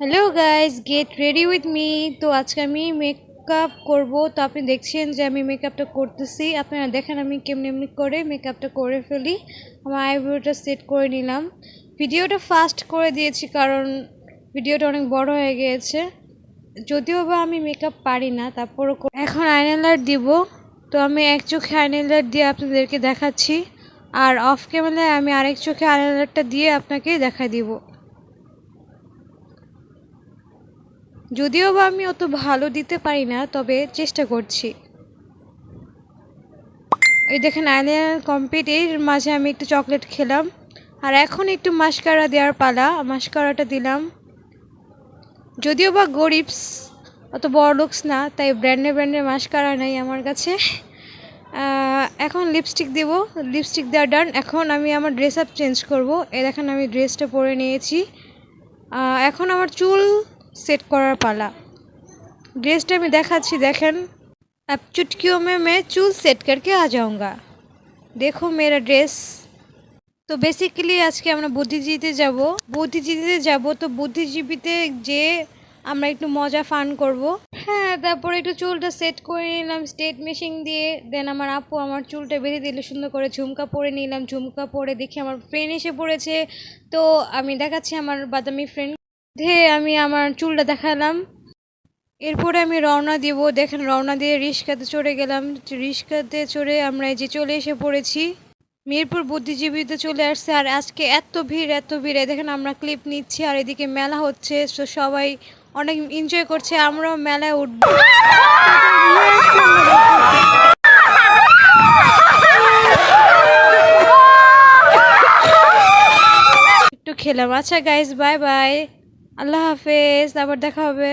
Hello guys, get ready with me. তো আজকে আমি মেকআপ করব। তো আপনি দেখছেন যে আমি মেকআপটা করতেছি। আপনারা দেখেন আমি কেমনি এমনি করে মেকআপটা করে ফেলি। আমার আইব্রোটা সেট করে নিলাম। ভিডিওটা ফাস্ট করে দিয়েছি কারণ ভিডিওটা অনেক বড় হয়ে গিয়েছে। যদিও বা আমি মেকআপ পারি না, তারপরও এখন আইলাইনার দিব। তো আমি এক চোখে আইলাইনার দিয়ে আপনাদেরকে দেখাচ্ছি, আর অফ ক্যামেরায় আমি আরেক চোখে আইলাইনারটা দিয়ে আপনাকে দেখাই দিব। যদিও বা আমি অত ভালো দিতে পারি না, তবে চেষ্টা করছি। এই দেখেন আইলাইনার কমপ্লিট। এর মাঝে আমি একটু চকলেট খেলাম, আর এখন একটু মাস্কারা দেওয়ার পালা। মাস্কারাটা দিলাম। যদিও বা গরিবস, অত বড় লুকস না, তাই ব্র্যান্ডে ব্র্যান্ডের মাস্কারা নেই আমার কাছে। এখন লিপস্টিক দেব। লিপস্টিক দেওয়া ডান। এখন আমি আমার ড্রেস আপ চেঞ্জ করব। এই দেখেন আমি ড্রেসটা পরে নিয়েছি। এখন আমার চুল সেট করার পালা। ड्रेसটা আমি দেখাচ্ছি, দেখেন। अब चुटकियों में मैं चूल सेट करके आ जाऊंगा। देखो मेरा ड्रेस। তো বেসিক্যালি আজকে আমরা বুদ্ধিজীবীতে যাব। তো বুদ্ধিজীবীতে যে আমরা একটু মজা ফান করব। হ্যাঁ, তারপরে একটু চুলটা সেট করে নিলাম স্ট্রেট মেশিন দিয়ে। দেন আমার আপু আমার চুলটা বেঁধে দিল সুন্দর করে। ঝুমকা পরে নিলাম। ঝুমকা পরে দেখি আমার ফ্রেন্ড এসে পড়েছে। তো আমি দেখাচ্ছি আমার বাদামি ফ্রেন্ড। আমি আমার চুলটা দেখালাম। এরপরে আমি রওনা দিব। দেখেন রওনা দিয়ে রিক্সাতে চড়ে গেলাম। রিক্সাতে চড়ে আমরা এই যে চলে এসে পড়েছি। মিরপুর বুদ্ধিজীবীতে চলে আসছে। আর আজকে এত ভিড় এত ভিড়। দেখেন আমরা ক্লিপ নিচ্ছি, আর এদিকে মেলা হচ্ছে। তো সবাই অনেক এনজয় করছে, আমরাও মেলায় উঠবো। একটু খেলাম। আচ্ছা গাইস, বাই বাই, আল্লাহ হাফেজ, আবার দেখা হবে।